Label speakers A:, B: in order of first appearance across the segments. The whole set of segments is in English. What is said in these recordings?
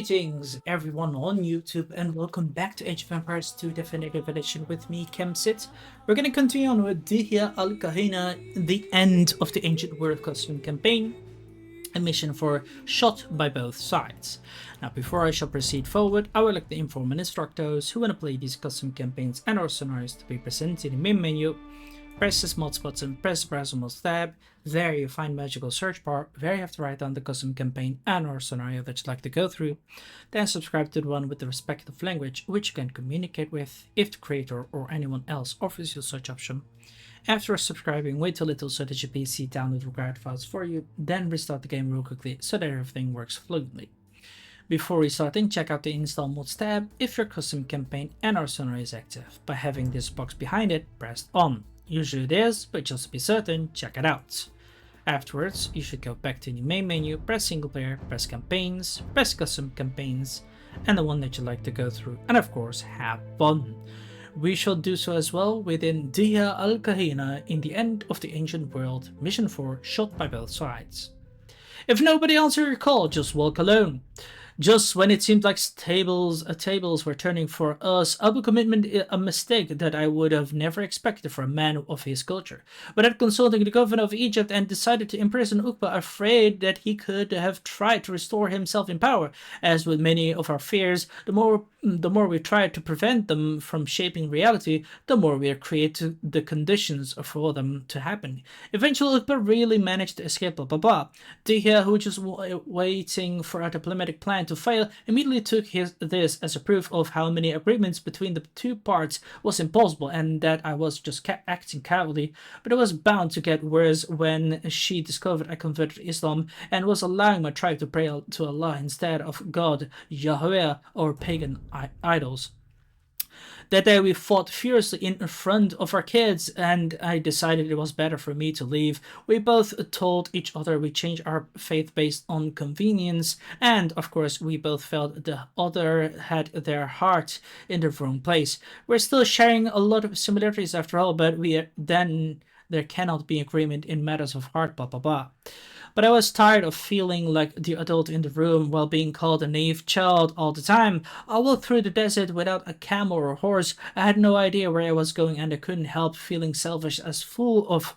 A: Greetings everyone on YouTube and welcome back to Age of Empires 2 Definitive Edition with me, Kemsit. We're gonna continue on with Dihya al-Kahina, the end of the Ancient World Custom campaign, a mission for shot by both sides. Now before I shall proceed forward, I would like to inform and instruct those who want to play these custom campaigns and or scenarios to be presented in the main menu. Press this mods button, press the browser mods tab. There you find magical search bar where you have to write down the custom campaign and or scenario that you'd like to go through. Then subscribe to the one with the respective language which you can communicate with if the creator or anyone else offers you such option. After subscribing, wait a little so that your PC downloads required files for you, then restart the game real quickly so that everything works fluently. Before restarting, check out the install mods tab if your custom campaign and or scenario is active. By having this box behind it pressed on. Usually it is, but just to be certain, check it out. Afterwards, you should go back to the main menu, press single player, press campaigns, press custom campaigns, and the one that you like to go through, and of course, have fun. We shall do so as well within Dihya al-Kahina in the end of the ancient world, mission 4, shot by both sides. If nobody answers your call, just walk alone. Just when it seemed like tables were turning for us, Abu committed a mistake that I would have never expected for a man of his culture. Without consulting the governor of Egypt and decided to imprison Uqba, afraid that he could have tried to restore himself in power. As with many of our fears, the more we try to prevent them from shaping reality, the more we create the conditions for them to happen. Eventually, Uqba really managed to escape Dihya, who was just waiting for a diplomatic plan to fail, immediately took this as a proof of how many agreements between the two parts was impossible and that I was just acting cowardly. But it was bound to get worse when she discovered I converted to Islam and was allowing my tribe to pray to Allah instead of God, Yahweh, or pagan idols. That day we fought furiously in front of our kids, and I decided it was better for me to leave. We both told each other we changed our faith based on convenience, and of course we both felt the other had their heart in the wrong place. We're still sharing a lot of similarities after all, but there cannot be agreement in matters of heart, blah blah blah. But I was tired of feeling like the adult in the room while being called a naive child all the time. I walked through the desert without a camel or a horse. I had no idea where I was going, and I couldn't help feeling selfish as full of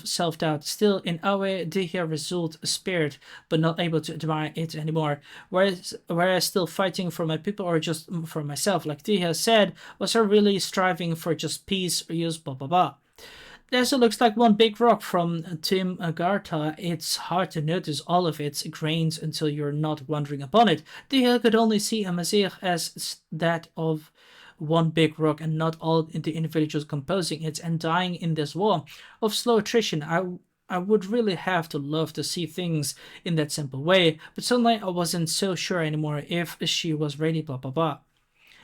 A: self-doubt. Still, in a way, Dihya resolved a spirit, but not able to admire it anymore. Whereas still fighting for my people or just for myself, like Dihya said, was I really striving for just peace or use blah blah blah. This looks like one big rock from Tim Agartha. It's hard to notice all of its grains until you're not wandering upon it. Dihya could only see a Mazir as that of one big rock and not all the individuals composing it, and dying in this war of slow attrition. I would really have to love to see things in that simple way, but suddenly I wasn't so sure anymore if she was ready, blah blah blah.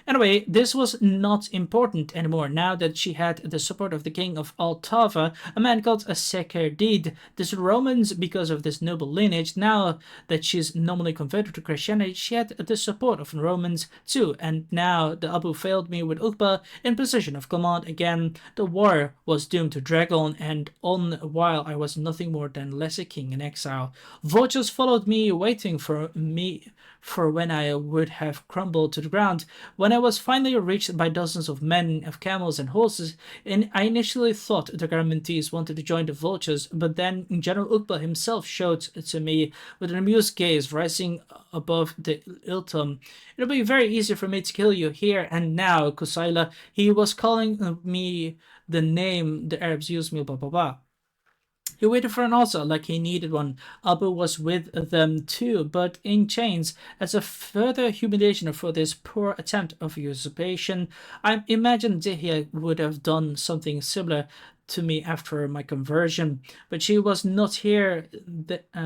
A: Anyway, this was not important anymore now that she had the support of the king of Altava, a man called a Sekerdid. This Romans, because of this noble lineage, now that she's nominally converted to Christianity, she had the support of Romans too, and now the Abu failed me with Uqba in position of command again. The war was doomed to drag on and on while I was nothing more than lesser king in exile. Vultures followed me, waiting for me for when I would have crumbled to the ground. When I was finally reached by dozens of men, of camels and horses, and I initially thought the Garmentees wanted to join the vultures, but then General Uqba himself showed to me with an amused gaze rising above the Iltum. It'll be very easy for me to kill you here and now, Kusaila. He was calling me the name the Arabs use me, blah blah blah. He waited for an answer like he needed one. Abu was with them too, but in chains. As a further humiliation for this poor attempt of usurpation, I imagine Dihya would have done something similar to me after my conversion, but she was not here.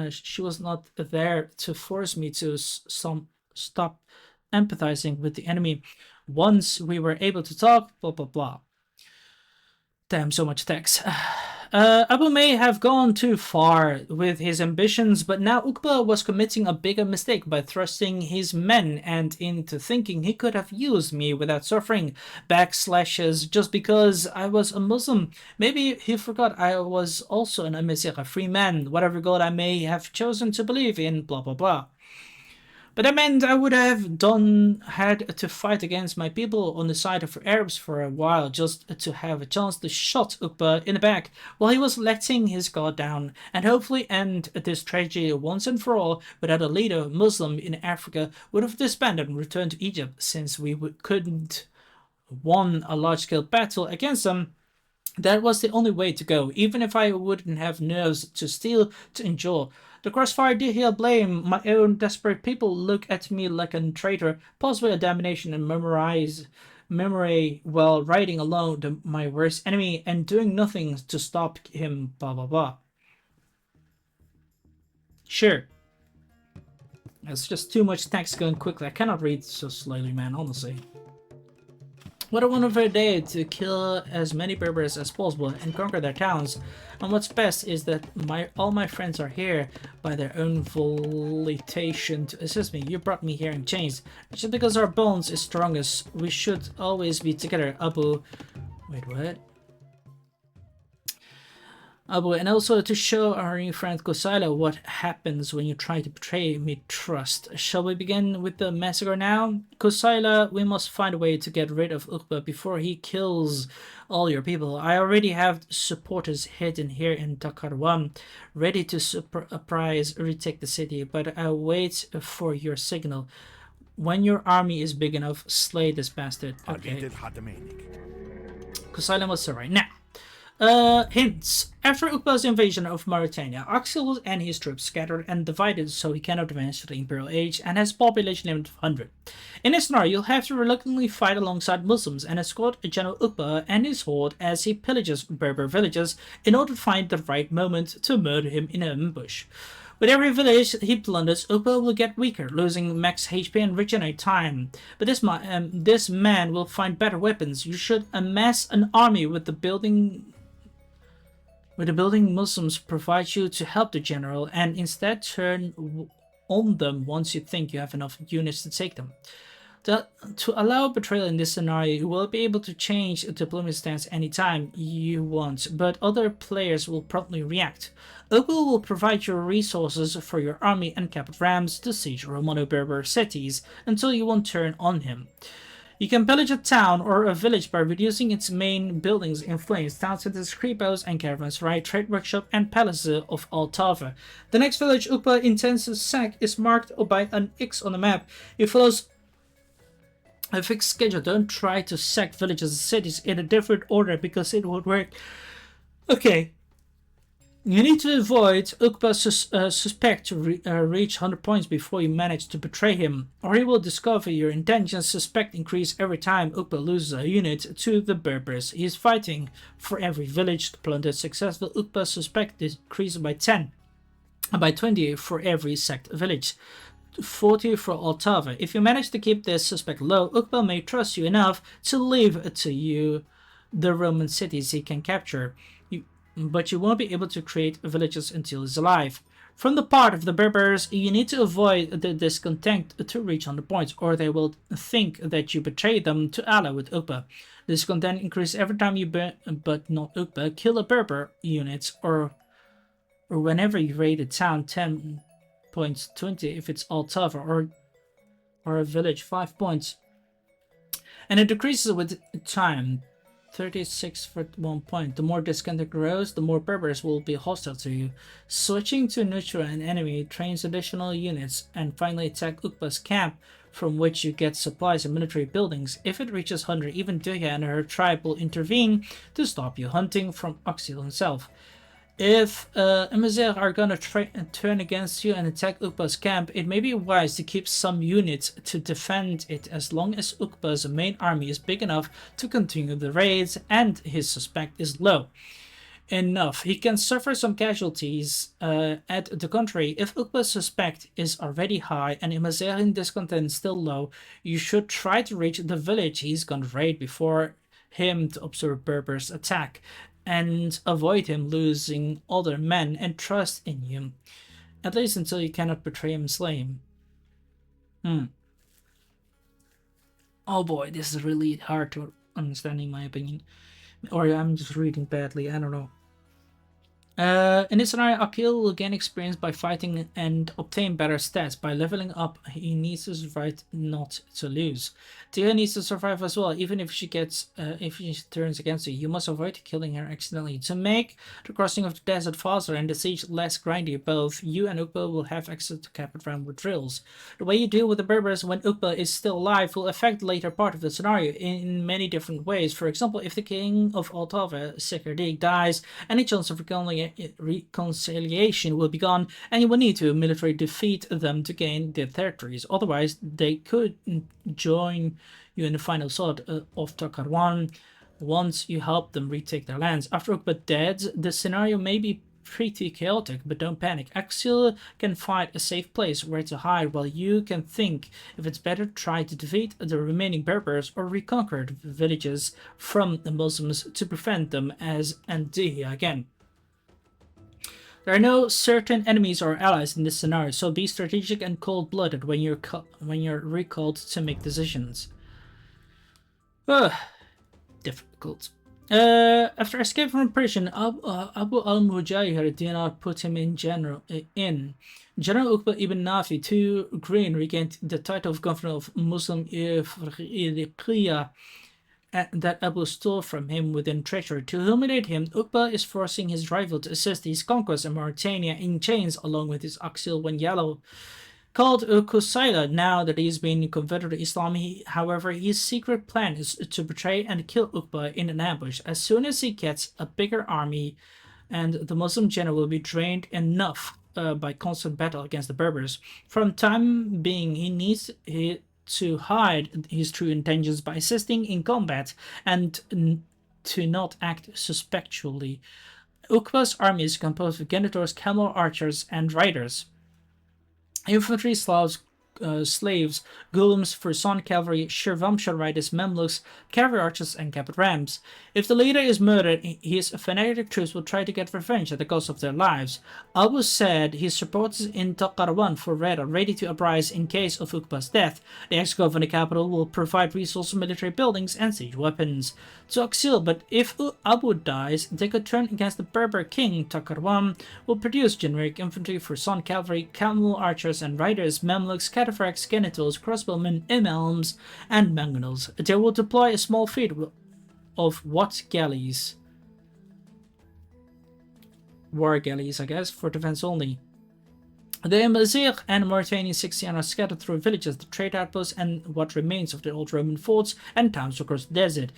A: She was not there to force me to stop empathizing with the enemy. Once we were able to talk, blah blah blah. Damn, so much text. Abu may have gone too far with his ambitions, but now Uqba was committing a bigger mistake by thrusting his men and into thinking he could have used me without suffering backslashes just because I was a Muslim. Maybe he forgot I was also an Amazigh, a free man, whatever god I may have chosen to believe in, blah blah blah. But that meant I would have done had to fight against my people on the side of Arabs for a while just to have a chance to shot Uqba in the back while he was letting his guard down, and hopefully end this tragedy once and for all without a leader Muslim in Africa would have disbanded and returned to Egypt since we couldn't won a large-scale battle against them. That was the only way to go, even if I wouldn't have nerves to steal to endure. The crossfire did here blame my own desperate people look at me like a traitor, possibly a damnation and memory while riding alone my worst enemy and doing nothing to stop him, blah blah blah. Sure. It's just too much text going quickly. I cannot read so slowly, man, honestly. What a wonderful day to kill as many Berbers as possible and conquer their towns. And what's best is that all my friends are here by their own volition to assist me. You brought me here in chains. Just because our bonds is strongest, we should always be together, Abu. Wait, what? Abu, and also to show our new friend Kosaila what happens when you try to betray me trust. Shall we begin with the massacre now? Kosaila, we must find a way to get rid of Uqba before he kills all your people. I already have supporters hidden here in Takarwan, ready to surprise retake the city, but I wait for your signal. When your army is big enough, slay this bastard. Okay. Kosaila was right now. Hints. After Uqba's invasion of Mauritania, Axel and his troops scattered and divided so he cannot advance to the Imperial Age and has a population limit of 100. In this scenario, you'll have to reluctantly fight alongside Muslims and escort General Uqba and his horde as he pillages Berber villages in order to find the right moment to murder him in an ambush. With every village he plunders, Uqba will get weaker, losing max HP and regenerate time. But this man will find better weapons. You should amass an army with the building Muslims provide you to help the general, and instead turn on them once you think you have enough units to take them. To allow betrayal in this scenario, you will be able to change a diplomacy stance anytime you want, but other players will promptly react. Uqba will provide you resources for your army and capital rams to siege Romano-Berber cities until you won't turn on him. You can pillage a town or a village by reducing its main buildings in flames, towns such as creepos and caravans, trade workshop, and palaces of Altava. The next village Uqba intends to sack is marked by an X on the map. It follows a fixed schedule. Don't try to sack villages and cities in a different order because it won't work. Okay. You need to avoid Uqba's suspect to reach 100 points before you manage to betray him, or he will discover your intentions. Suspect increase every time Uqba loses a unit to the Berbers he is fighting. For every village plundered successful, Uqba's suspect decreases by 10, and by 20 for every sacked village. 40 for Altava. If you manage to keep this suspect low, Uqba may trust you enough to leave to you the Roman cities he can capture. But you won't be able to create villages until he's alive. From the part of the Berbers, you need to avoid the discontent to reach 100 points, or they will think that you betrayed them to ally with Uqba. Discontent increases every time you but not Uqba, kill a Berber unit, or whenever you raid a town 10 points, 20 if it's Altava, or a village 5 points. And it decreases with time. 36 for 1 point. The more discontent grows, the more Berbers will be hostile to you. Switching to neutral an enemy trains additional units, and finally attack Uqba's camp, from which you get supplies and military buildings. If it reaches 100, even Dihya and her tribe will intervene to stop you hunting from Oxil himself. If Emazir are gonna turn against you and attack Uqba's camp, it may be wise to keep some units to defend it as long as Uqba's main army is big enough to continue the raids and his suspect is low enough. He can suffer some casualties. At the contrary, if Uqba's suspect is already high and Emazir's discontent still low, you should try to reach the village he's gonna raid before him to observe Berber's attack, and avoid him losing other men and trust in you, at least until you cannot betray him and slay him. Oh boy, this is really hard to understand in my opinion. Or I'm just reading badly, I don't know. In this scenario, Akil will gain experience by fighting and obtain better stats. By leveling up, he needs to survive not to lose. Tia needs to survive as well, even if she turns against you. You must avoid killing her accidentally. To make the crossing of the desert faster and the siege less grindy, both you and Ukba will have access to Capit Ram with drills. The way you deal with the Berbers when Ukba is still alive will affect the later part of the scenario in many different ways. For example, if the king of Altava, Sekardig, dies, any chance of reconciliation will be gone, and you will need to militarily defeat them to gain their territories. Otherwise, they could join you in the final assault of Takarwan once you help them retake their lands. After Ukba dead, the scenario may be pretty chaotic, but don't panic. Axil can find a safe place where to hide while you can think if it's better to try to defeat the remaining Berbers or reconquer the villages from the Muslims to prevent them as Dihya again. There are no certain enemies or allies in this scenario, so be strategic and cold-blooded when you're recalled to make decisions. Difficult. After escape from prison, Abu al-Mujahir did not put him in General Uqba ibn Nafi II Green regained the title of governor of Muslim Ifriqiya that Abu stole from him within treachery. To humiliate him, Uqba is forcing his rival to assist his conquest of Mauritania in chains along with his Axil when yellow. Called Kusaila now that he's been converted to Islam, however, his secret plan is to betray and kill Uqba in an ambush. As soon as he gets a bigger army and the Muslim general will be drained enough by constant battle against the Berbers. From time being, he needs to hide his true intentions by assisting in combat and to not act suspectually. Uqba's army is composed of Genitors, camel archers, and riders. Infantry, slaves, ghulams, Fursan cavalry, Shirvamsha riders, Memluks, cavalry archers, and Capit Rams. If the leader is murdered, his fanatic troops will try to get revenge at the cost of their lives. Abu said his supporters in Takarwan for Reda ready to uprise in case of Uqba's death. The ex-governor capital will provide resources, military buildings, and siege weapons to Axil, but if Abu dies, they could turn against the Berber king. Takarwan will produce generic infantry, Fursan cavalry, camel archers and riders, Memluks, cataphracts, genitals, crossbowmen, imelms, and mangonels. They will deploy a small fleet of what galleys? War galleys, I guess, for defense only. The Amazigh and Mauritanian 16 are scattered through villages, the trade outposts, and what remains of the old Roman forts and towns across the desert.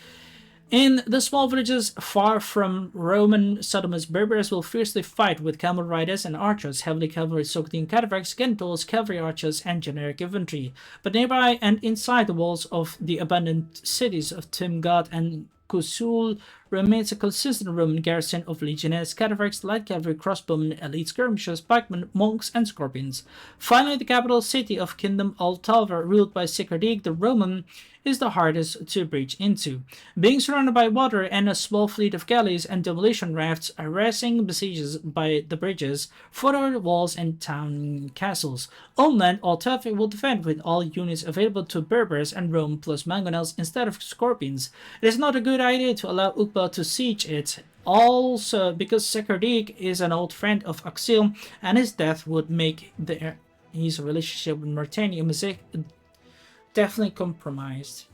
A: In the small villages far from Roman settlements, Berbers will fiercely fight with camel riders and archers, heavily cavalry soaked in cataphracts, genitals, cavalry archers, and generic infantry. But nearby and inside the walls of the abandoned cities of Timgad and Kusul remains a consistent Roman garrison of legionnaires, cataphracts, light cavalry, crossbowmen, elite skirmishers, pikemen, monks, and scorpions. Finally, the capital city of Kingdom Al-Talva, ruled by Sikardig the Roman, is the hardest to breach into. Being surrounded by water and a small fleet of galleys and demolition rafts, harassing besiegers by the bridges, fortified walls, and town castles. On land, Al-Talva will defend with all units available to Berbers and Rome plus mangonels instead of scorpions. It is not a good idea to allow Uqba to siege it, also because Sekardig is an old friend of Axil, and his death would make his relationship with Mauritania definitely compromised.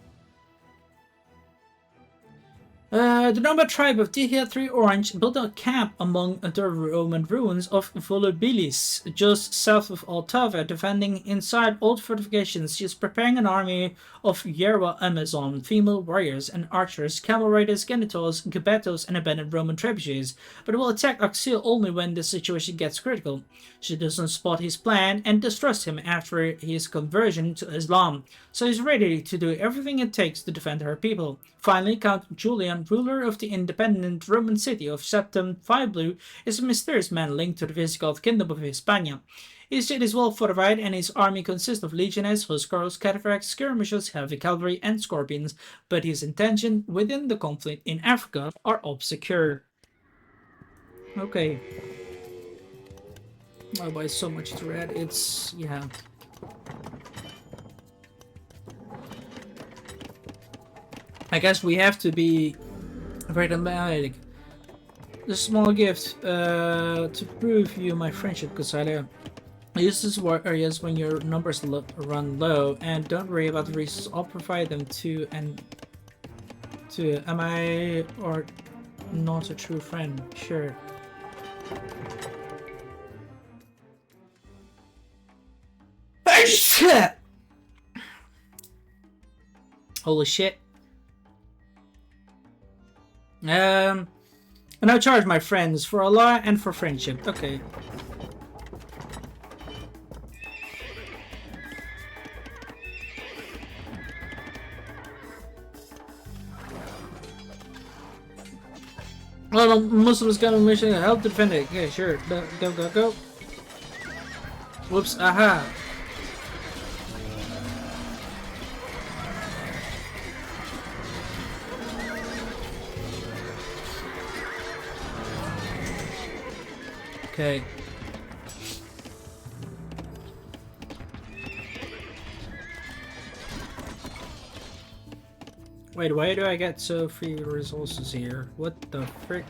A: The nomad tribe of Dihya 3 Orange built a camp among the Roman ruins of Volubilis, just south of Altava, defending inside old fortifications. She is preparing an army of Yerwa Amazon, female warriors and archers, camel riders, genitals, gebetos, and abandoned Roman trebuchets, but will attack Axil only when the situation gets critical. She doesn't spot his plan and distrusts him after his conversion to Islam, so is ready to do everything it takes to defend her people. Finally, Count Julian, ruler of the independent Roman city of Septem Blue, is a mysterious man linked to the Visigoth kingdom of Hispania. His city is well fortified, and his army consists of legionnaires, huscarls, cataphracts, skirmishers, heavy cavalry, and scorpions, but his intentions within the conflict in Africa are obscure. Okay. Oh boy, so much to read. It's, yeah. I guess we have to be very dramatic. This small gift to prove you my friendship, Kusala. Use these war areas when your numbers run low, and don't worry about the resources. I'll provide them to and to. Am I or not a true friend? Sure. Oh shit! Holy shit. And I charge my friends for Allah and for friendship. Okay. Well, Muslims got a mission to help defend it. Okay, sure. Go, go, go. Whoops, aha. Okay. Wait, why do I get so few resources here? What the frick?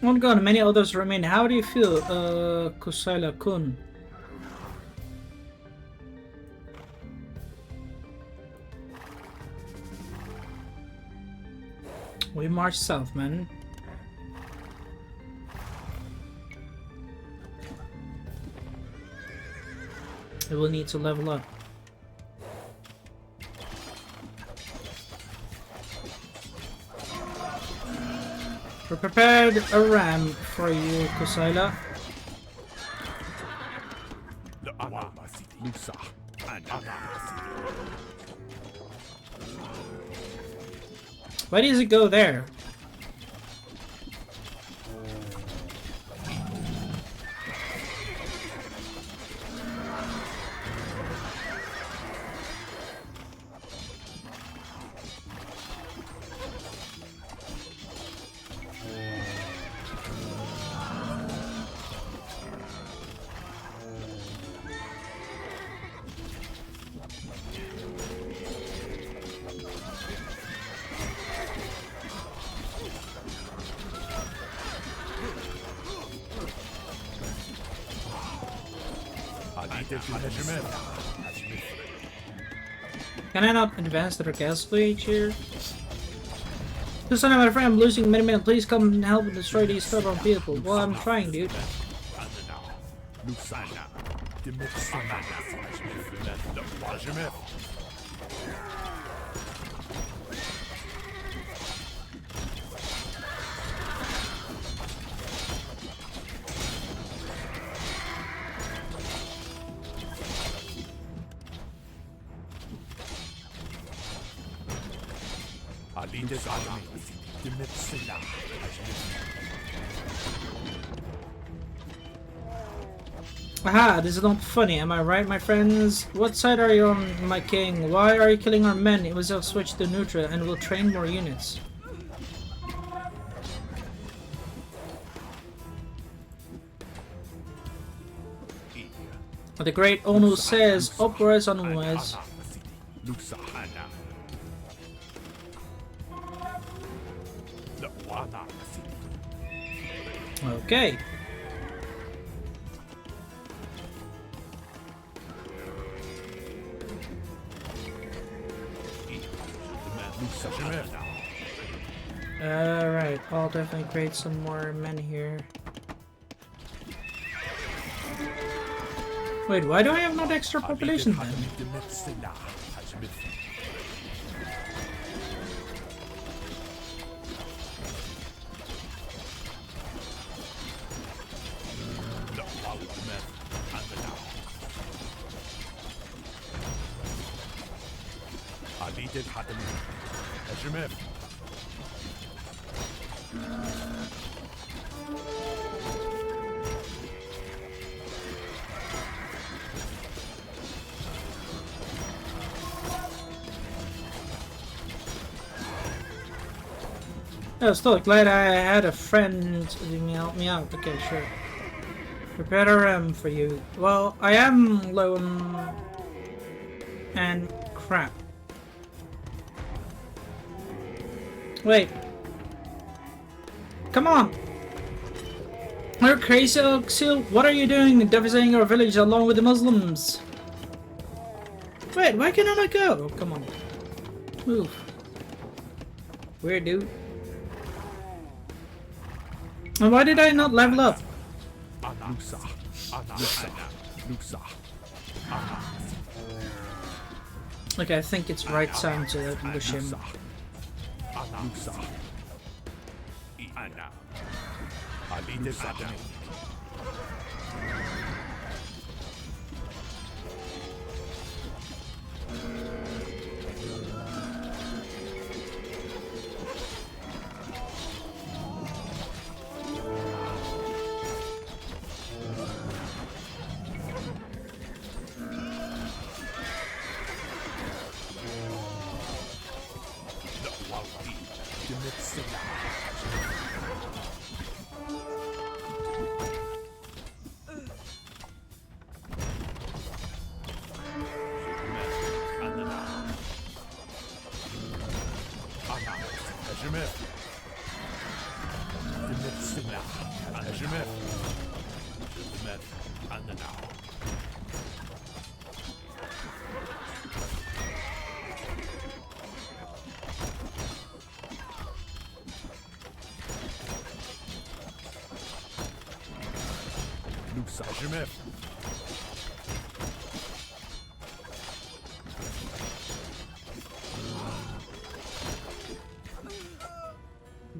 A: Oh god, many others remain. How do you feel, Kusaila-kun? We march south, man. We will need to level up. We prepared a ram for you, Kusaila. Why does it go there? Can I not advance the gas fleet here? This son of my friend, I'm losing many men. Please come and help destroy these stubborn people. Well, I'm trying, dude. Aha, this is not funny, am I right, my friends? What side are you on, my king? Why are you killing our men? It was a switch to neutral and we'll train more units. The great Onu says, upwards onwards. Okay. Alright, I'll definitely create some more men here. Wait, why do I have not extra population then? Oh, still glad I had a friend to help me out. Okay, sure. Prepare a for you. Well, I am low on... and crap. Wait. Come on! You're crazy, Oxil. What are you doing devastating our village along with the Muslims? Wait, why can I not go? Oh, come on. Move. Weird, dude. And why did I not level up? Okay, I think it's right time to push him.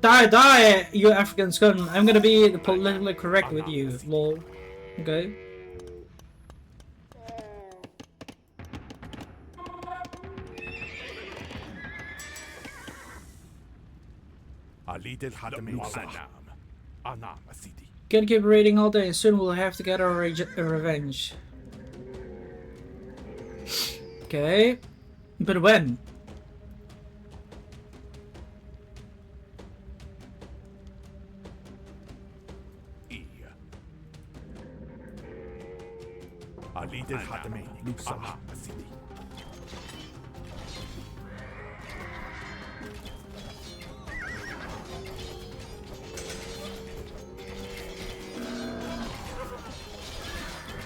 A: Die, die, you African scum. I'm gonna be politically correct with you, lol. Okay. Can't keep raiding all day, soon we'll have to get our revenge. Okay. But when?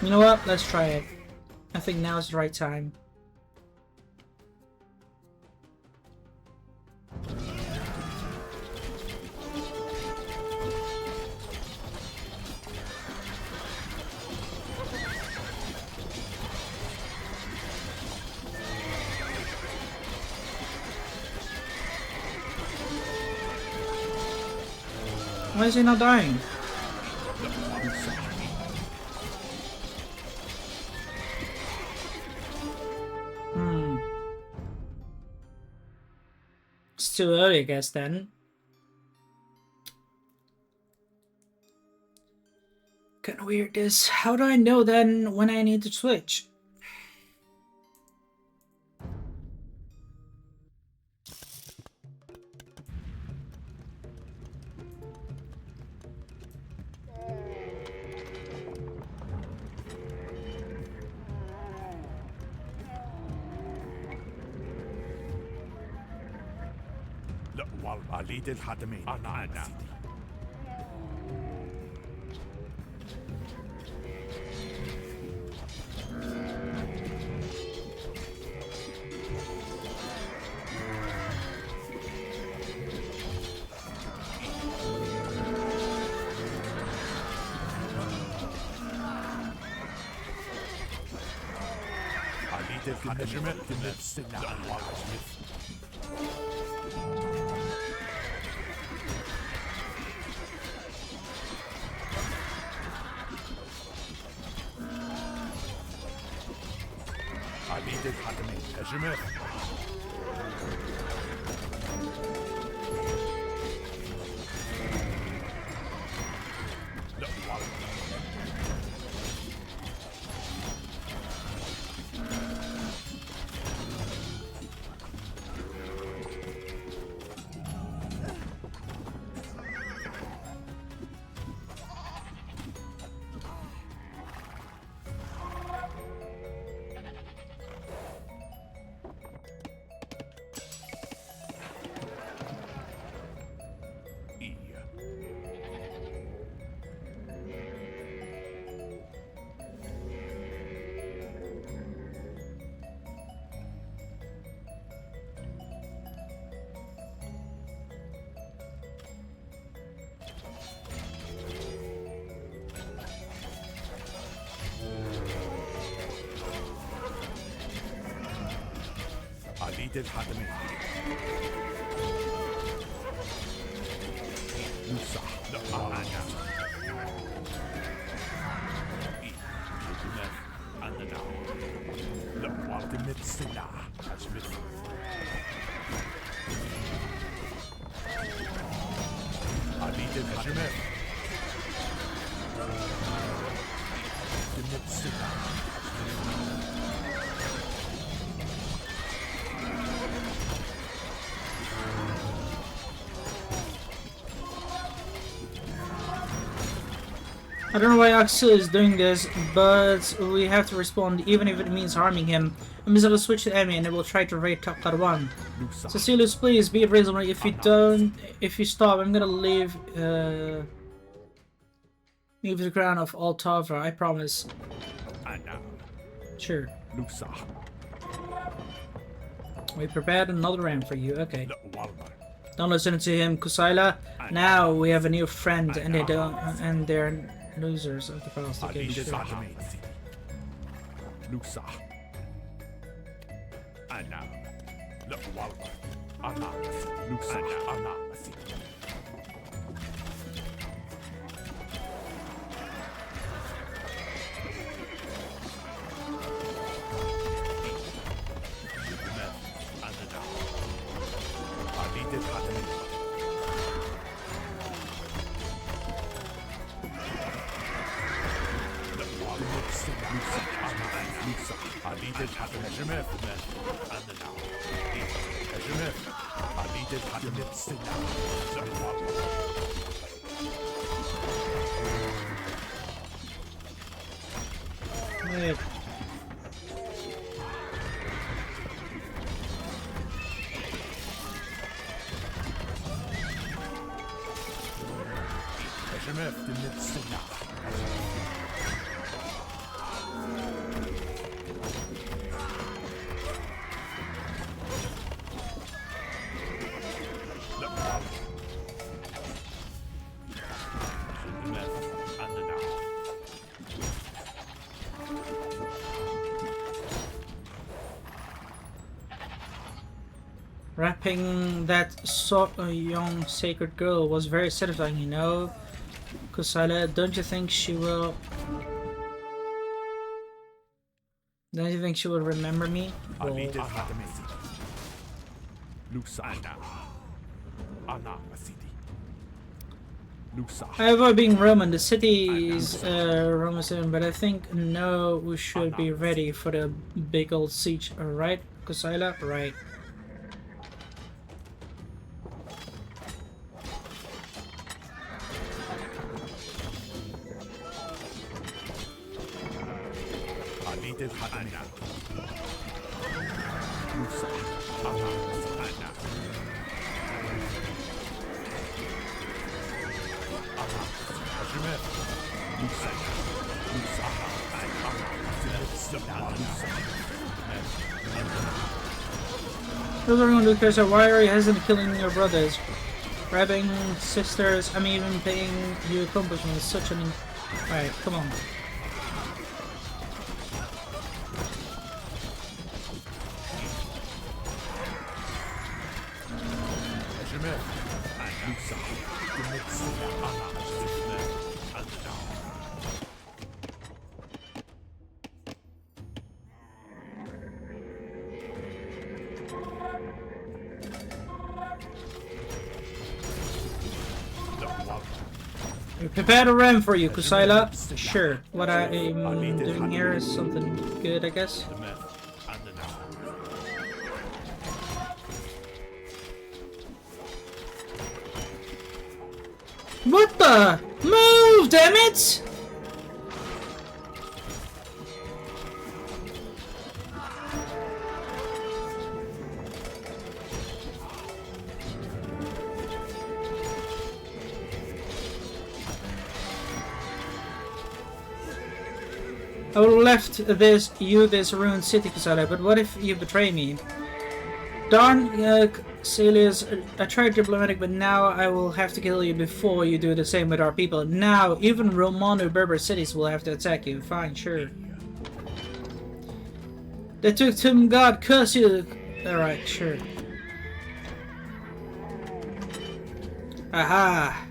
A: You know what? Let's try it. I think now is the right time. Why is he not dying? It's too early, I guess, then. Kinda weird this. How do I know then when I need to switch? I don't know why Axel is doing this, but we have to respond even if it means harming him. A missile will switch to enemy and it will try to raid top card 1. Cecilius, please be reasonable. If you stop, I'm gonna leave the crown of Altavra, I promise. Sure. We prepared another round for you, okay. Don't listen to him, Kusaila. Now we have a new friend and they're losers of the past. Okay, sure. Wait. Rapping that young sacred girl was very satisfying, you know. Kusala, don't you think she will remember me? Well, I avoid being Roman. The city is Roman soon, but I think no, we should be ready for the big old siege, right, Kusala? Right. Those are going to because why are you hesitant killing your brothers? Grabbing sisters, I'm even paying you accomplishment is such an... Alright, come on. We prepared a ram for you, Kusila. Sure. What I am doing here is something good, I guess. What the? Move, damn it! I would have left this ruined city, Kusala, but what if you betray me? Darn, Celius, I tried diplomatic, but now I will have to kill you before you do the same with our people. Now, even Romano Berber cities will have to attack you. Fine, sure. They took him, God curse you! Alright, sure. Aha!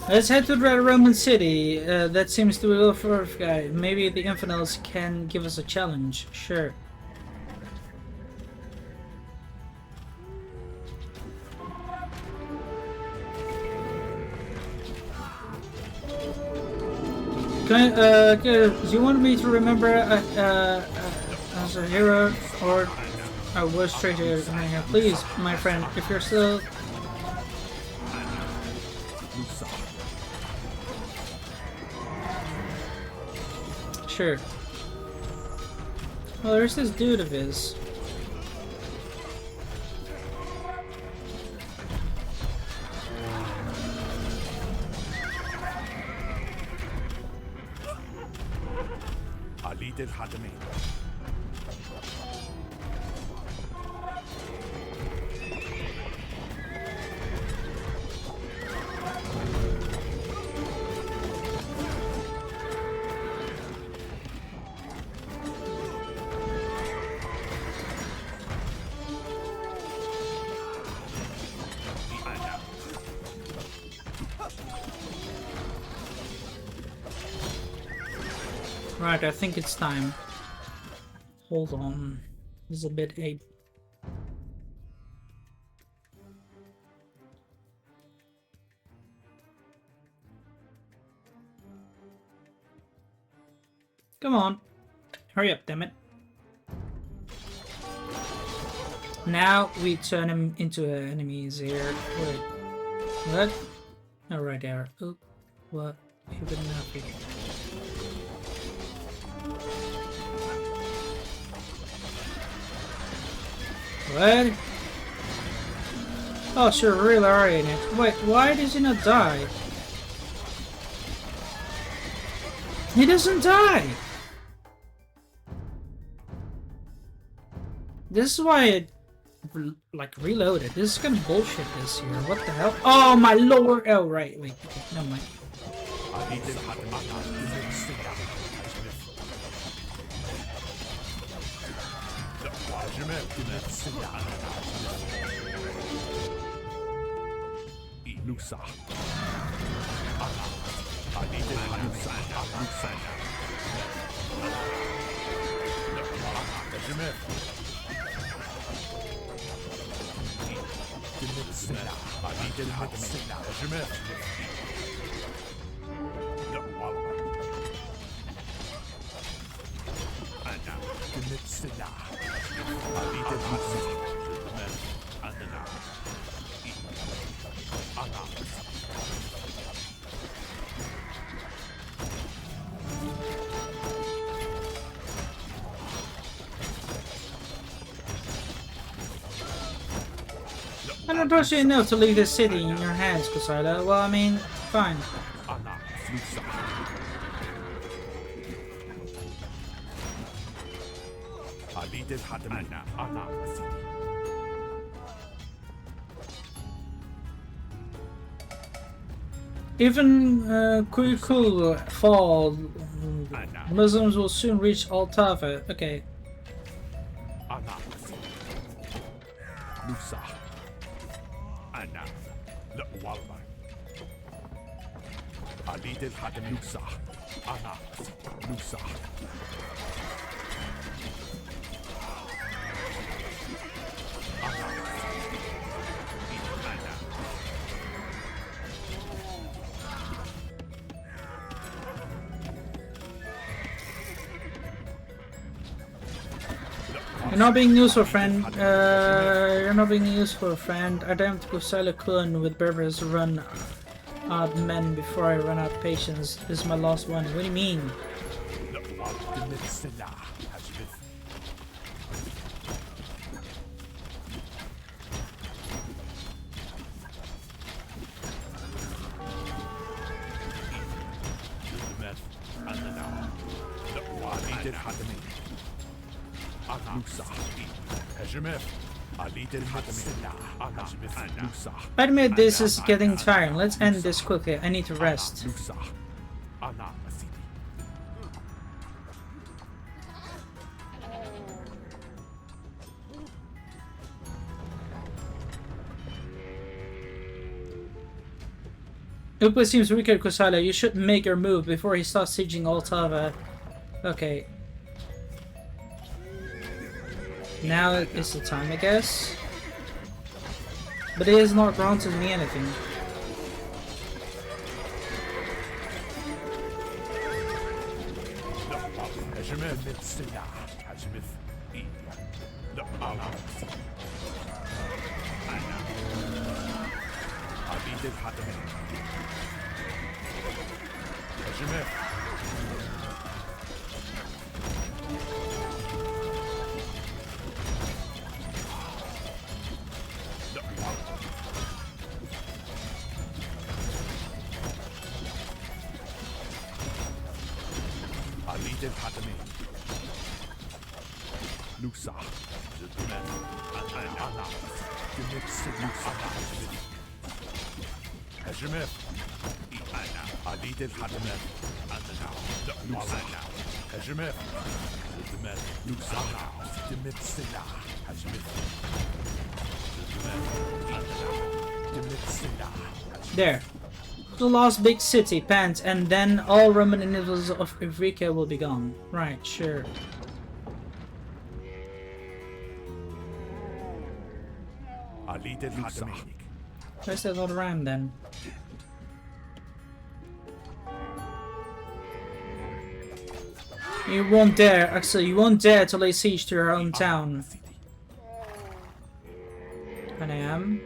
A: Let's head to the Roman city. That seems to be a fourth guy. Maybe the infidels can give us a challenge. Sure. Do you want me to remember as a hero or a worst traitor? Please, my friend, if you're still... Sure. Well, there's this dude of his. Right, I think it's time. Hold on. This is a bit ape. Come on. Hurry up, damn it. Now we turn him into enemies here. Wait. What? Oh, right there. Oop. What? You've been happy. What? Oh, sure, really are in it. Wait, why does he not die? He doesn't die! This is why it, like, reloaded. This is kind of bullshit this here. What the hell? Oh, my lord! Oh, right, wait, okay, never mind. I don't trust you enough to leave this city in your hands, Kusala. Well, I mean, fine. Even Kuikul fall, Muslims will soon reach Altava. Okay. You're not being useful, friend. You're not being useful, friend. I damned Kusala Kun with Berbers run out men before I run out of patience. This is my last one. What do you mean? I admit this is getting tiring. Let's end this quickly. I need to rest. Upa seems weaker, Kusala. You should make your move before he starts sieging Altava. Okay. Now is the time, I guess. But he has not granted me anything. There. The last big city, Pant, and then all Roman individuals of Ivrika will be gone. Right, sure. Where's that little ram then? You won't dare, Axel, you won't dare to lay siege to your own town. And I am.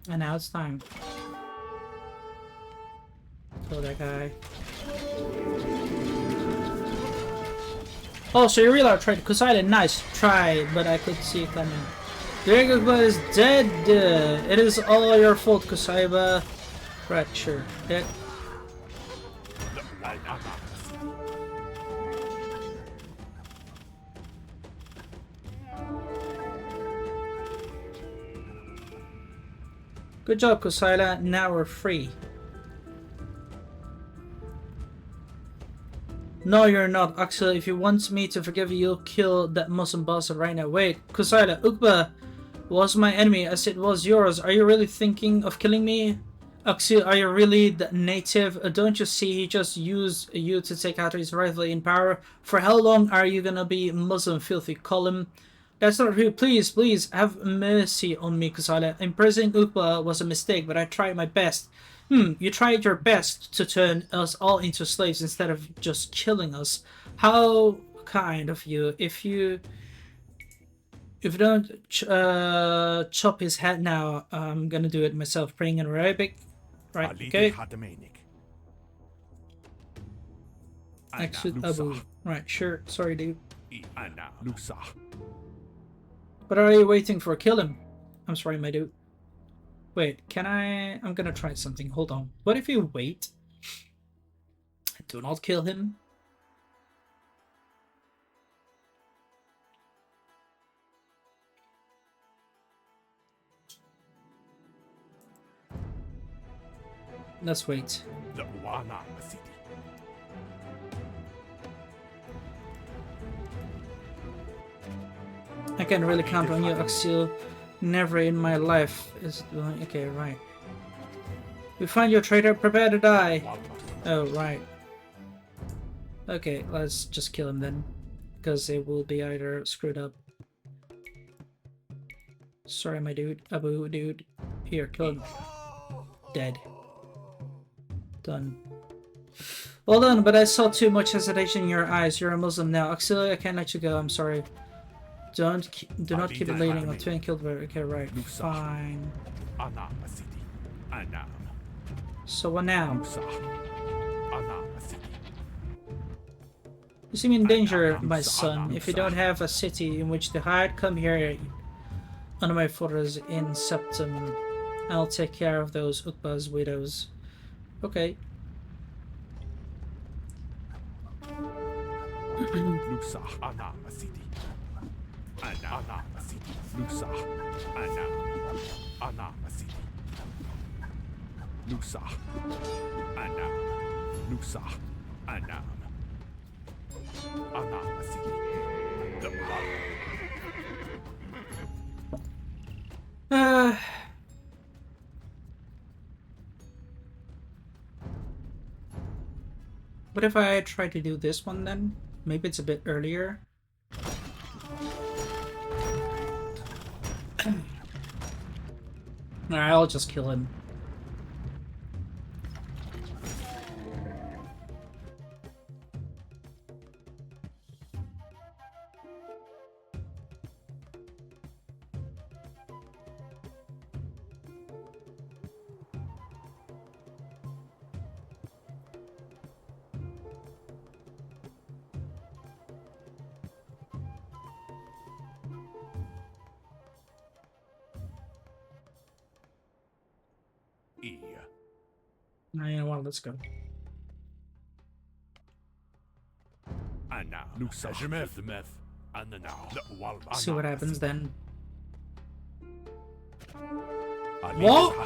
A: And now it's time. Kill that guy. Oh, so you really are trying to Kusala, nice try, but I could see it coming. Dragogba is dead! It is all your fault, Kusaiba. Right, sure. Yeah. Good job, Kusala. Now we're free. No, you're not, Axel. If you want me to forgive you, you'll kill that Muslim bastard right now. Wait, Kusala, Ukba was my enemy as it was yours. Are you really thinking of killing me? Axel, are you really the native? Don't you see he just used you to take out his rival in power? For how long are you gonna be Muslim filthy column? That's not real. Please, please, have mercy on me, Kusala. Imprisoning Ukba was a mistake, but I tried my best. You tried your best to turn us all into slaves instead of just killing us. How kind of you. If you don't chop his head now, I'm gonna do it myself. Praying in Arabic. Right, okay. Exit Abu. Right, sure. Sorry, dude. But are you waiting for kill him? I'm sorry, my dude. Wait, can I... I'm gonna try something. Hold on. What if you wait? Do not kill him. Let's wait. I can really count on you, Axel. Never in my life is doing... Okay, right. We find your traitor, prepare to die! Oh, right. Okay, let's just kill him then. Because it will be either screwed up. Sorry, my dude. Abu, dude. Here, kill him. Dead. Done. Well done, but I saw too much hesitation in your eyes. You're a Muslim now. Axel, I can't let you go. I'm sorry. Do not keep it leading on twin killed by... Okay, right. Fine. So what now? You seem in danger, my son. If you don't have a city in which to hide, come here. Under my fortress in Septum. I'll take care of those Uqba's widows. Okay. What if I try to do this one then? Maybe it's a bit earlier. Alright, I'll just kill him. You know what, let's go. See what happens then. What?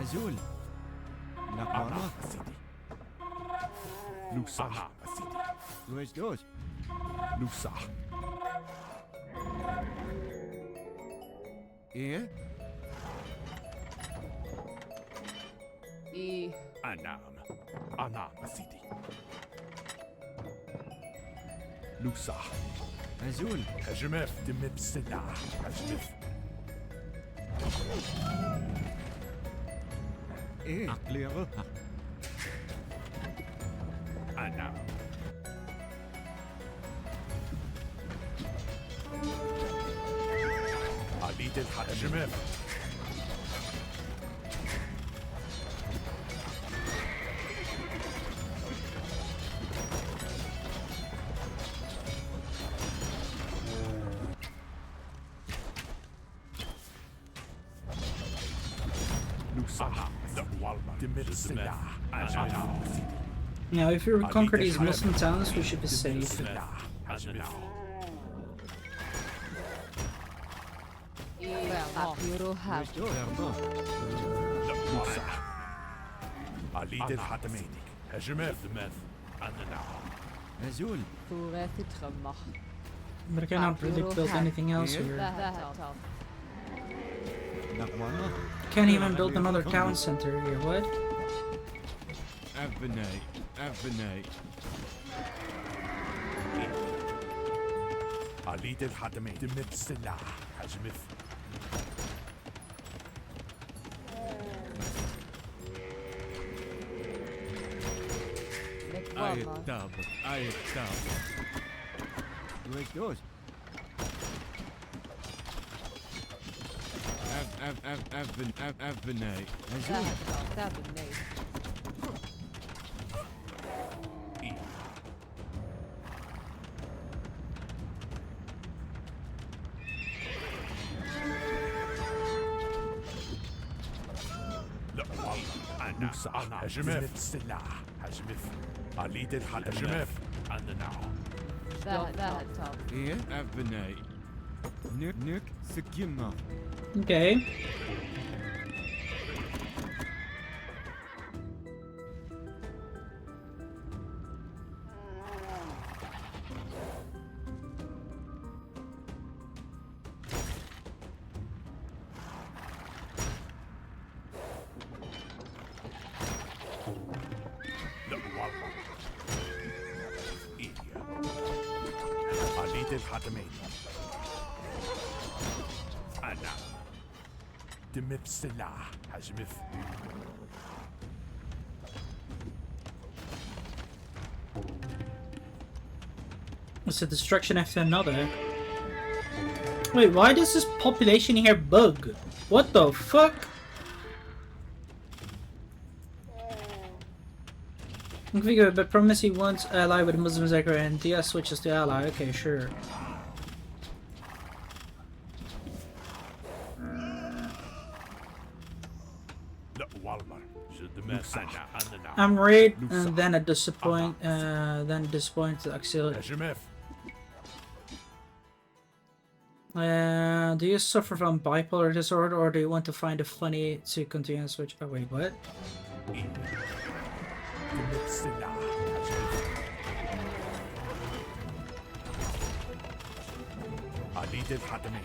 B: Azul. Nakwana. Lusa. Luis dos. Lusa. إيه؟
C: إيه
D: نعم نعم سيدي.
B: لوسا أزول
D: هجمت تم بالسلاح. هجمت.
B: إيه؟ عقلي غلطة
D: نعم. عليد الهجمت.
B: لوسا
D: تم بالسلاح.
A: Now, if we conquer these Muslim towns, we should be safe.
C: إيه أخيرها
B: برضو
D: عليد الحتمين. هجمت.
B: أزول
C: ثورة تتخمخ
A: But I cannot really build anything else here.
C: ذهب
B: نقوانا
A: Can't even build another town center here. What?
B: أبناي أبناي
D: عليد الحتمين. تم بالسلاح. هجمت.
B: أي
C: نقواما
B: التاب أي التاب ويش دوز أبناي أزول
C: ذهب النيل
D: هجمت بالسلاح. هجمت. عليد الحتمين.
C: ذهب
B: إيه أبناي نك سكيمة
A: Okay.
D: عليد الحتمين. تم بالسلاح. هجمت.
A: It's a destruction after another. Wait, why does this population here bug? What the fuck? Configure, but promise he wants ally with Muslim Zakra and Dihya switches to ally. Okay, sure. I'm worried, and then a disappointed auxiliary.
D: هجمت.
A: Do you suffer from bipolar disorder, or do you want to find it funny to continue and switch? Oh wait, what?
D: تم بالسلاح. هجمت. عليد الحتمين.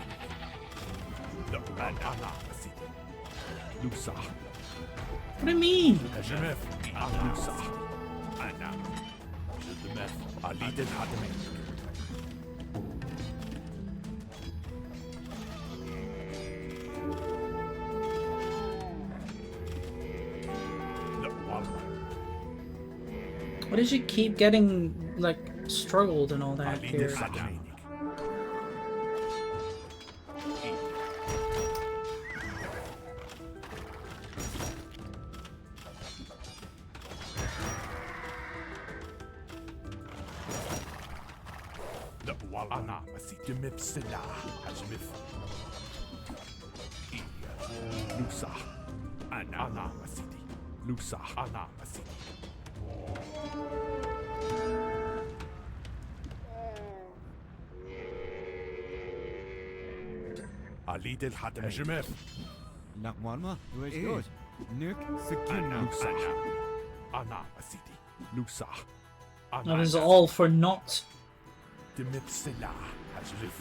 D: أنا سيدي. لوسا
A: What do you mean?
D: هجمت. لوسا أنا عليد الحتمين.
A: Why did you keep getting like struggled and all that
D: عليد
A: here?
D: الحتمين. أنا تم بالسلاح. هجمت. لوسا أنا سيدي. لوسا أنا سيدي. عليد الحتمين. هجمت.
B: نقوانا ويش دوز نك سكيمة
D: لوسا أنا سيدي. لوسا
A: That is all for naught.
D: تم بالسلاح. هجمت.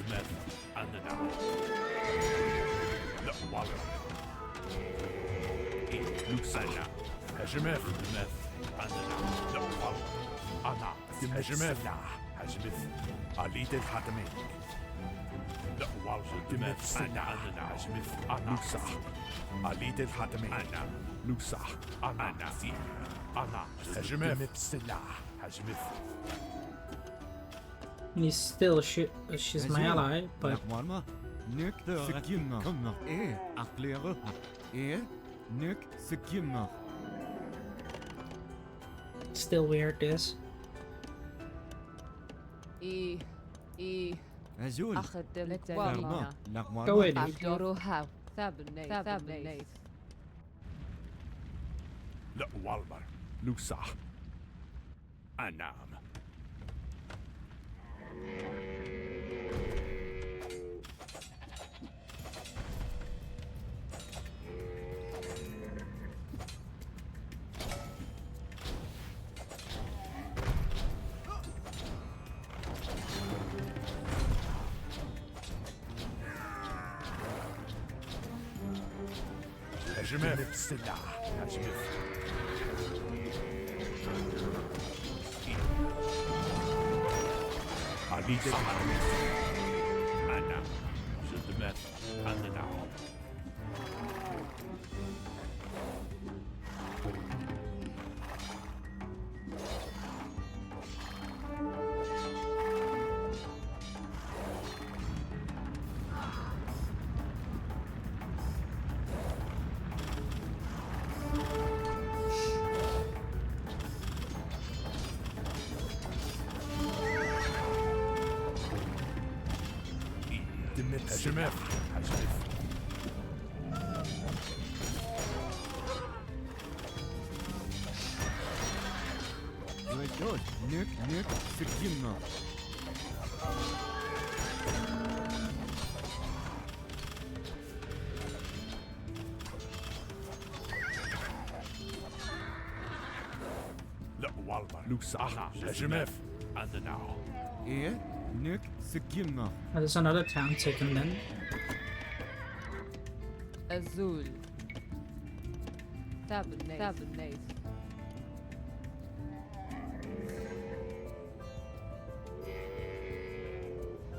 D: Lusa. Hajimef. Lawal. Ana. Hajimef. Hajimef. Ali del Hatamin. Lawal. Dimef. Ana. Hajimef. Lusa. Ali del Hatamin. Ana. Lusa. Ana. Ana. Hajimef. Hajimef.
A: He's still she's my ally, but
B: Nakwarma. Nuk Sikimma. Aklere. Nuk Sikimma.
A: still weird this.
B: Azul.
C: أخدم
B: Nakwarma.
C: الدنيا
A: Go ahead.
C: أبدروها ثابني
D: Walmar. Lusa. Anam. Hajimef. Silah. Hajimef. Ali del Hatamin. Anam. Jidmef. Anam. Hajimef. Hajimef.
B: Nuk Sikimma.
D: Walmar. Lusa. Hajimef. Andanao.
B: Nuk Sikimma.
A: Oh, there's another town taken then.
C: أزول ثابني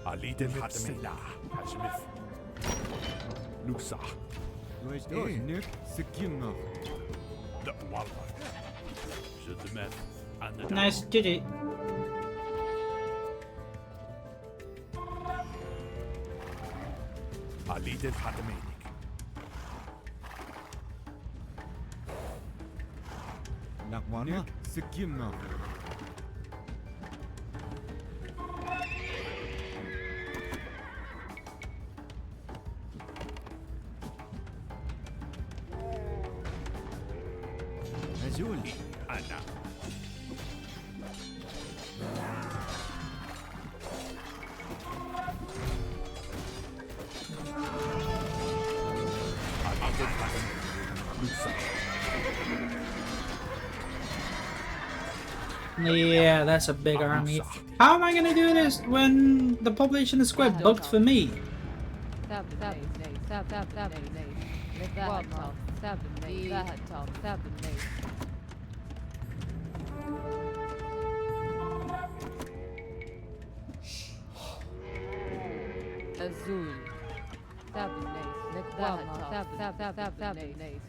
D: Ali del Hatamin. Hajimef. Lusa.
B: Nuk Sikimma.
D: Walmar. Jidmef. Andanao.
A: Nice, GG.
D: Ali del Hatamin.
B: Nakwarma. Sikimma. Azul.
D: Anam. Ali del Hatamin. Lusa.
A: Yeah, that's a big army. How am I gonna do this when the population is quite bugged for me?
C: ثابني أزول ثابني ثابني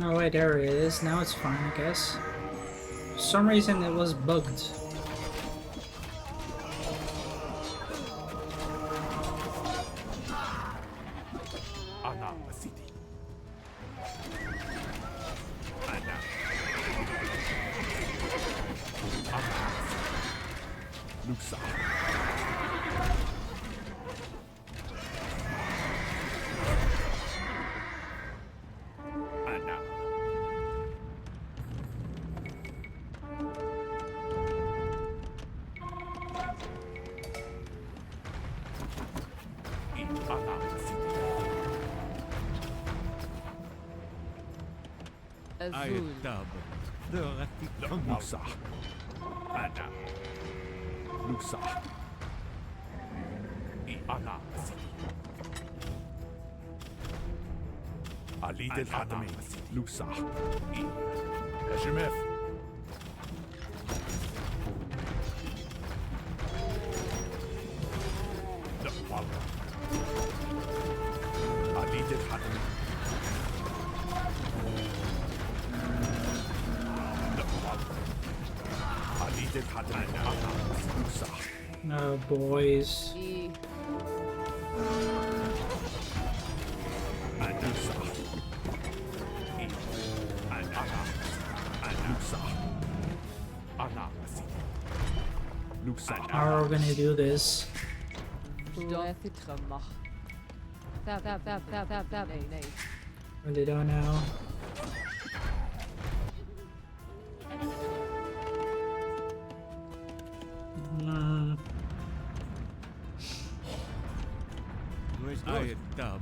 A: Oh wait, there it is. Now it's fine, I guess. For some reason it was bugged.
D: Anam City. Anam. Lusa. Anam.
C: أزول
B: التاب ذرتي
D: لوكسا أنا لوكسا أنا سيدي عليد الحاتمين لوكسا هجمف لا والله عليد الحاتمين لا والله عليد الحاتمين لوكسا
A: Oh, boys.
C: إي
D: أنا صح أنا صح أنا سيدي صح
A: How are we gonna do this?
C: ثلاثي تخمخ ثاب ني
A: Really don't know. Hmm.
B: التاب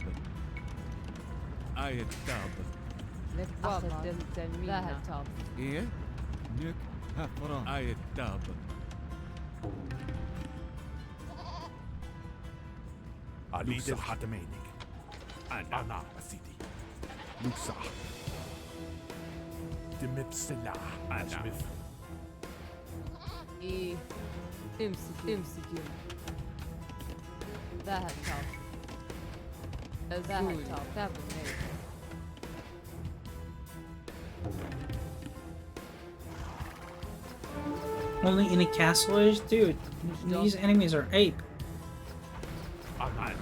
B: التاب
C: أخذ التنمية تاب
B: إيه نك هفرا التاب
D: عليد الحاتمين أنا سيدي لوكسا دمت سلاح أجمف
C: إي امسك ذهب تاب أزول ثاب ني
A: Only in a castle age? Dude, these enemies are ape.
D: أنا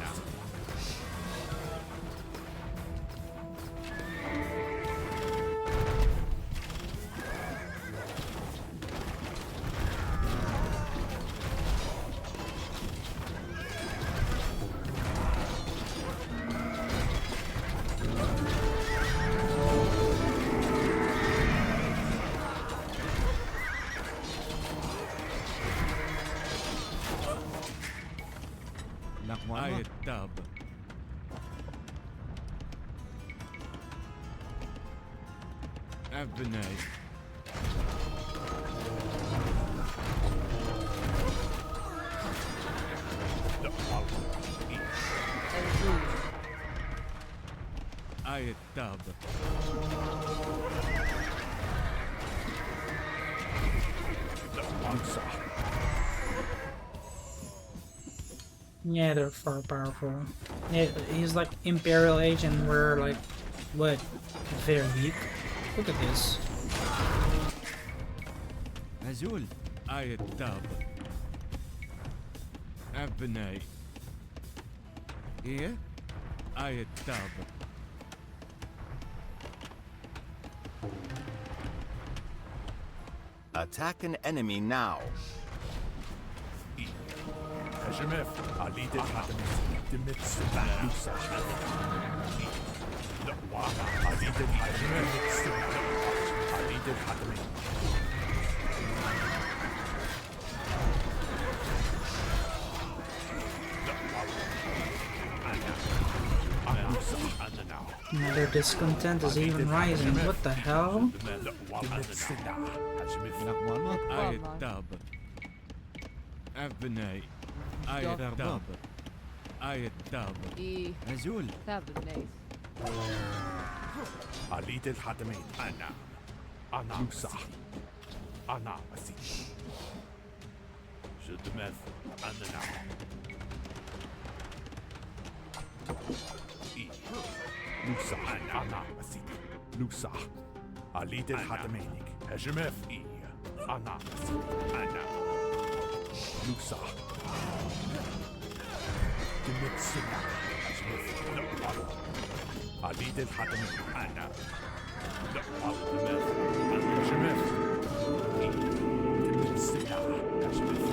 B: التاب أبنائي
D: لا والله
C: أزول
B: التاب
D: لا لوكسا
A: Yeah, they're far powerful. Yeah, he's like Imperial Age and we're like, what? Very weak. Look at this.
B: أزول التاب أبنائي إيه التاب
E: Attack an enemy now.
D: هجمف عليد الحاتمين دمت سلاح لوكسا لا والله عليد الحاتمين دمت سلاح عليد الحاتمين لا والله أنا لوكسا أنا
A: Now their discontent is even rising. What the hell?
D: لا والله دمت سلاح هجمف
B: التاب أبنائي التاب التاب
C: إي
B: أزول
C: ثاب ني
D: عليد الحاتمين أنا لوكسا أنا سيدي شدمث أنا لوكسا أنا سيدي لوكسا عليد الحاتمين هجمف أنا سيدي أنا لوكسا دمت سلاح هجمف لا والله عليد الحاتمين أنا لا والله هجمف دمت سلاح هجمف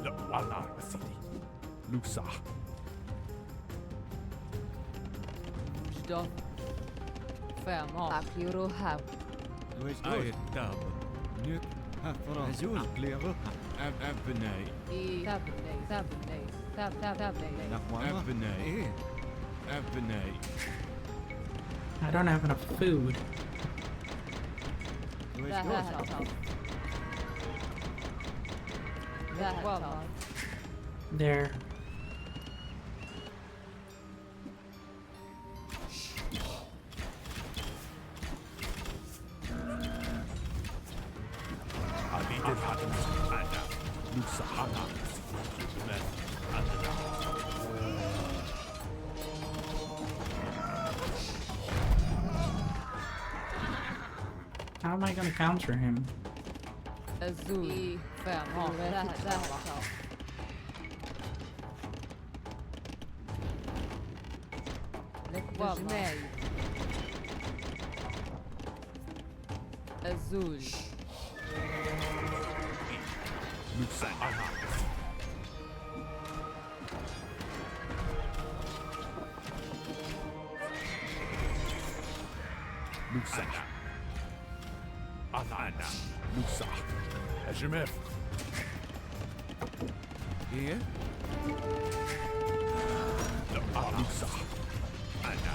D: لا والله سيدي لوكسا
C: جدا فما عقلي هاو
B: التاب نك هفرا أزول أبنائي
C: إي ثاب ني ثاب
B: أبنائي أبنائي
A: I don't have enough food. There.
D: عبيد الحكم أنا نسحنا
A: How am I gonna counter him?
C: Azul. Azul.
D: نسحنا نسح أنا نسح أجمف
B: Here?
D: نسح أنا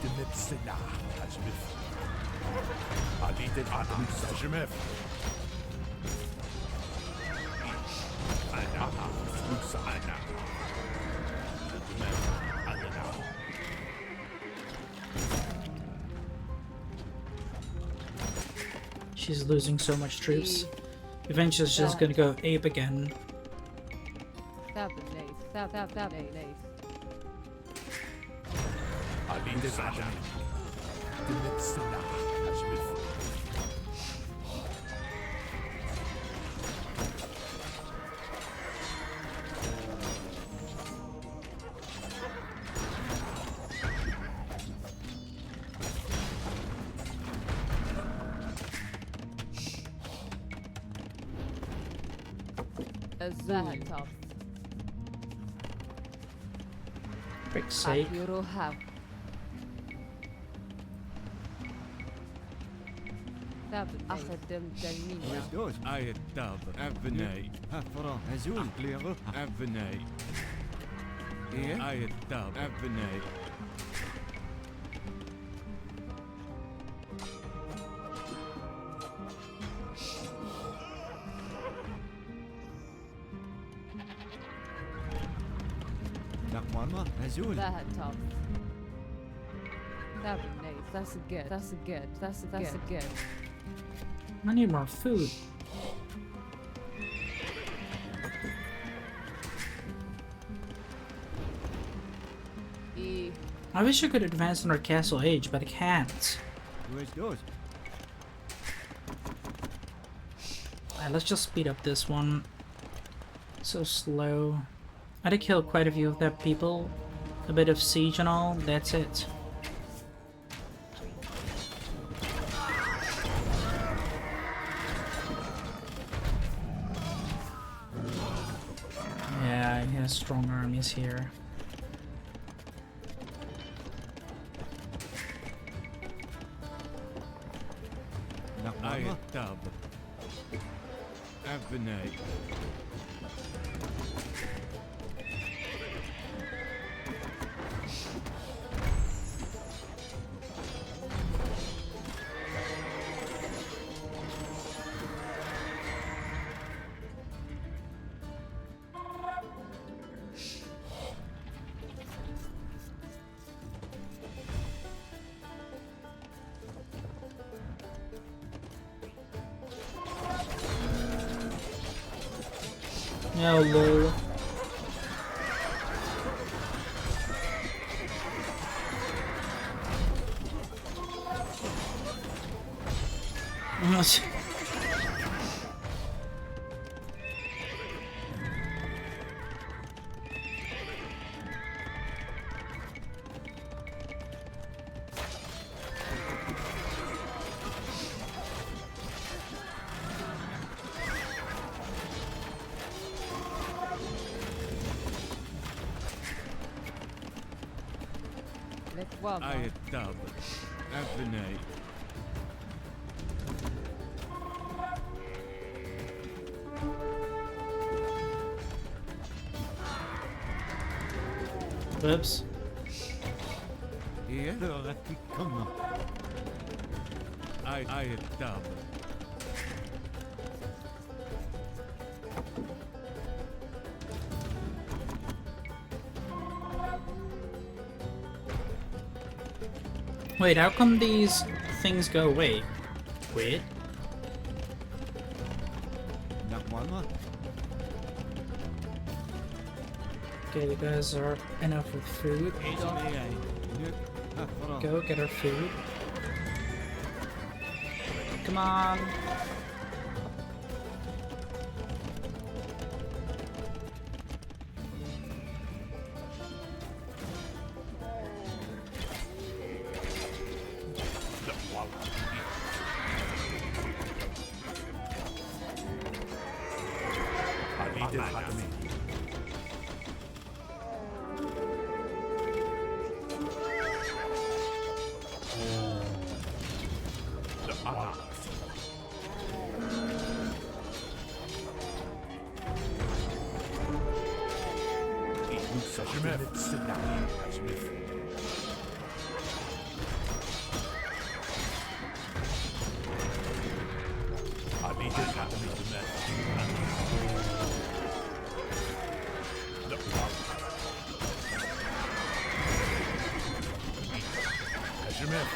D: دمت سلاح أجمف عبيد الحكم أجمف أنا نسح أنا
A: She's losing so much troops. Eventually, she's just gonna go ape again.
D: عبيد الحكم دمت سلاح أجمف
C: Azul.
A: Frick's sake.
C: أخدم تلميذ.
B: Doos. I tab. Abnei. Hafra. Azul. Clear. Abnei. Here? I tab. Abnei. Nakmama. Azul.
C: That top. That would nice. That's a good. That's a good. That's a good.
A: I need more food. I wish I could advance on our castle age, but I can't.
B: Where's yours?
A: Alright, let's just speed up this one. So slow. I did kill quite a few of their people. A bit of siege and all, that's it. Yeah, he has strong armies here.
B: I tab. Abnei.
A: Oh lol. Almost.
B: I tab. Abnei.
A: Oops.
B: إيه لغتي كما أي الداب.
A: Wait, how come these things go away? Weird.
B: نقمانا
A: Okay, you guys are enough with food. Go get our food. Come on.
D: حديد الحتمي Hacimef. Hacimef. حديد الحتمي Hacimef.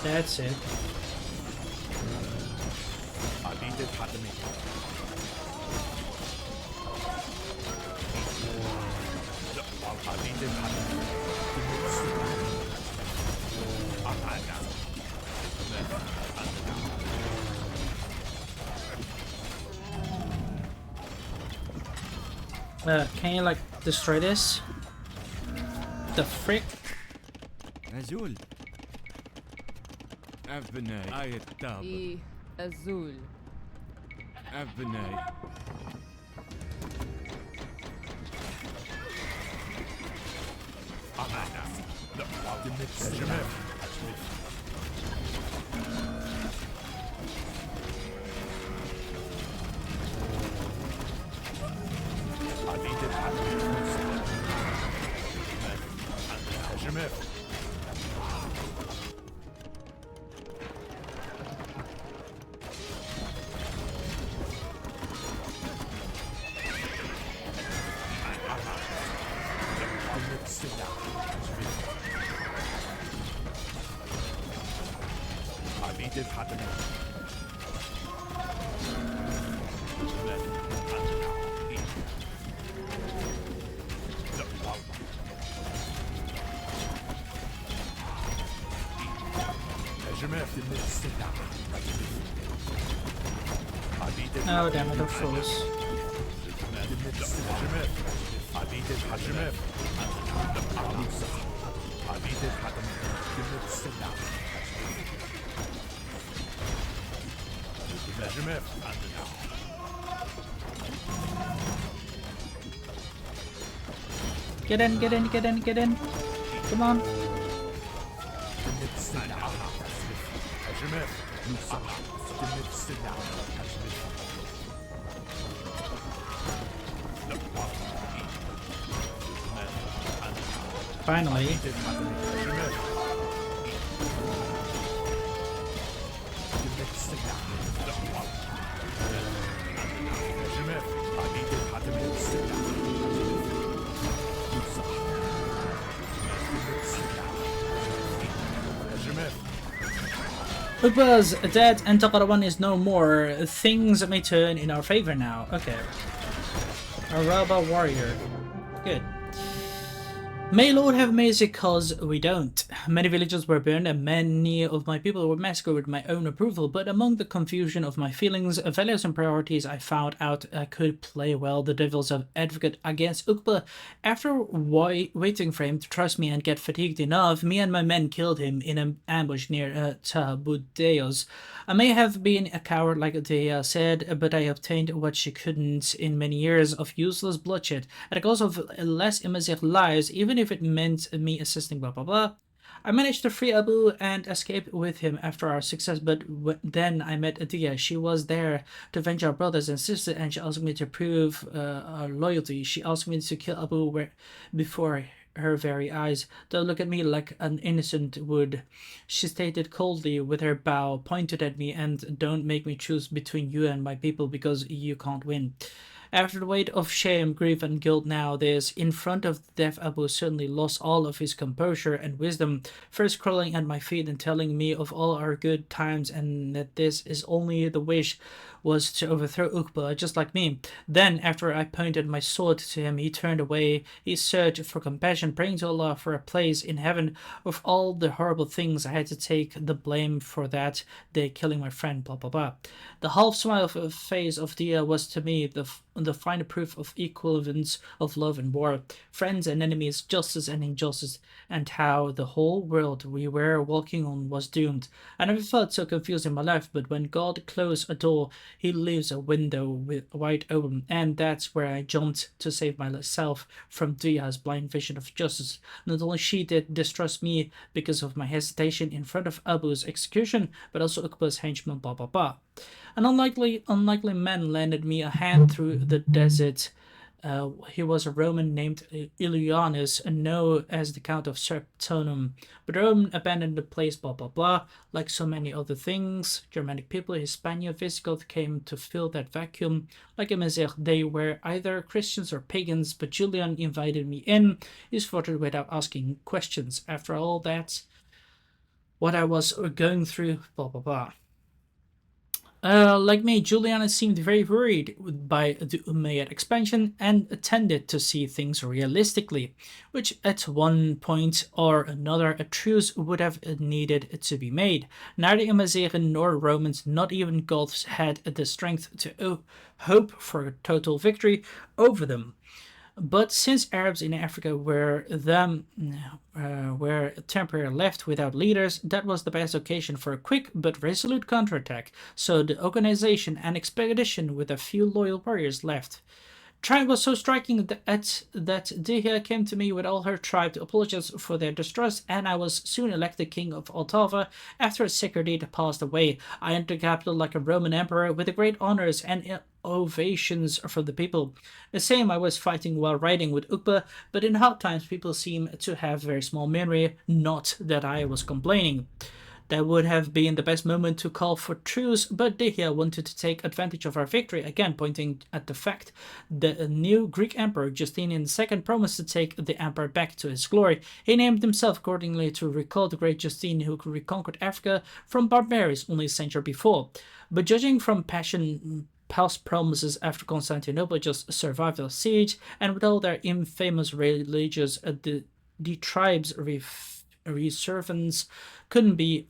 A: That's it.
D: حديد الحتمي حديد الحتمي
A: Can you like destroy this? The frick?
B: أزول أبناي أي الداب.
C: إيه أزول.
B: أبناي
D: Hacimef. حديد الحتمي Hacimef. حديد الحتمي هجمات الاستدعاء حديد
A: Oh damn it, they're fools.
D: هجمات حديد الحجمات حديد الحتمي الاستدعاء هجمات
A: Get in, get in, get in, get in. Come on.
D: هجمات الاستدعاء
A: Finally. Because dead and Taqarawan is no more, things may turn in our favor now. Okay. Araba warrior. Good. May Lord have mercy, cause we don't. Many villages were burned and many of my people were massacred with my own approval, but among the confusion of my feelings, values and priorities, I found out I could play well the devil's advocate against Ukba. After waiting for him to trust me and get fatigued enough, me and my men killed him in an ambush near Tabudeos. I may have been a coward like Dihya said, but I obtained what she couldn't in many years of useless bloodshed, at the cost of less immersive lives, even if it meant me assisting blah blah blah. I managed to free Abu and escape with him after our success, but then I met Adia. She was there to avenge our brothers and sisters, and she asked me to prove our loyalty. She asked me to kill Abu before her very eyes. Don't look at me like an innocent would. She stated coldly with her bow pointed at me, and don't make me choose between you and my people because you can't win. After the weight of shame, grief, and guilt nowadays, in front of death, Abu suddenly lost all of his composure and wisdom, first crawling at my feet and telling me of all our good times and that this is only the wish was to overthrow Uqba, just like me. Then, after I pointed my sword to him, he turned away. He searched for compassion, praying to Allah for a place in heaven. Of all the horrible things, I had to take the blame for that day, killing my friend, blah blah blah. The half smile face of Dia was to me the final proof of equivalence of love and war, friends and enemies, justice and injustice, and how the whole world we were walking on was doomed. I never felt so confused in my life, but when God closed a door, he leaves a window wide open, and that's where I jumped to save myself from Dia's blind vision of justice. Not only she did distrust me because of my hesitation in front of Abu's execution, but also Uqba's henchman, blah blah blah. An unlikely man lended me a hand through the desert. He was a Roman named Illianus, known as the Count of Serptonum. But Rome abandoned the place, blah blah blah. Like so many other things, Germanic people, Hispania, Visigoth came to fill that vacuum. Like Imazir, they were either Christians or pagans, but Julian invited me in. He slaughtered without asking questions. After all that, what I was going through, blah blah blah. Like me, Juliana seemed very worried by the Umayyad expansion and tended to see things realistically, which at one point or another a truce would have needed to be made. Neither Imazighen nor Romans, not even Goths, had the strength to hope for a total victory over them. But since Arabs in Africa were temporarily left without leaders, that was the best occasion for a quick but resolute counterattack. So the organization and expedition with a few loyal warriors left. Triumph was so striking that Dihya came to me with all her tribe to apologize for their distrust, and I was soon elected king of Altava after Security passed away. I entered the capital like a Roman emperor with the great honors and ovations from the people. The same I was fighting while riding with Ukba, but in hard times people seem to have very small memory, not that I was complaining. That would have been the best moment to call for truce, but Dihya wanted to take advantage of our victory, again pointing at the fact the new Greek emperor Justinian II promised to take the empire back to his glory. He named himself accordingly to recall the great Justine who reconquered Africa from barbarians only a century before. But judging from past promises after Constantinople just survived the siege, and with all their infamous religious, the tribe's resurgence couldn't be.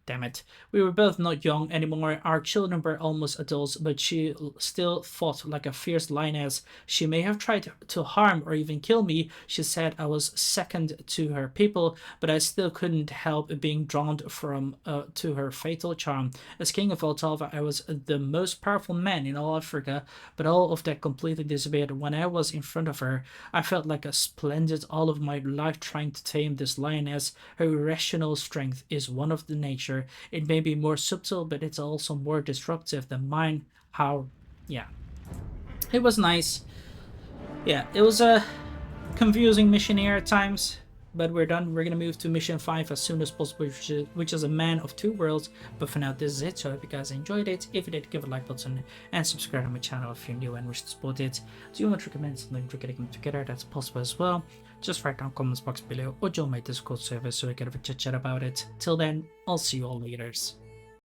A: Damn it. We were both not young anymore. Our children were almost adults, but she still fought like a fierce lioness. She may have tried to harm or even kill me. She said I was second to her people, but I still couldn't help being drawn to her fatal charm. As king of Altava, I was the most powerful man in all Africa, but all of that completely disappeared when I was in front of her. I felt like a splendid all of my life trying to tame this lioness. Her irrational strength is one of the nature. It may be more subtle, but it's also more disruptive than mine. Yeah. It was nice. Yeah, it was a confusing mission here at times, but we're done. We're gonna move to mission 5 as soon as possible, which is a man of two worlds. But for now, this is it. So I hope you guys enjoyed it. If you did, give a like button and subscribe to my channel if you're new and wish to support it. Do you want to recommend something for getting them together? That's possible as well. Just write down comments box below or join my Discord server so we can have a chit chat about it. Till then, I'll see you all later.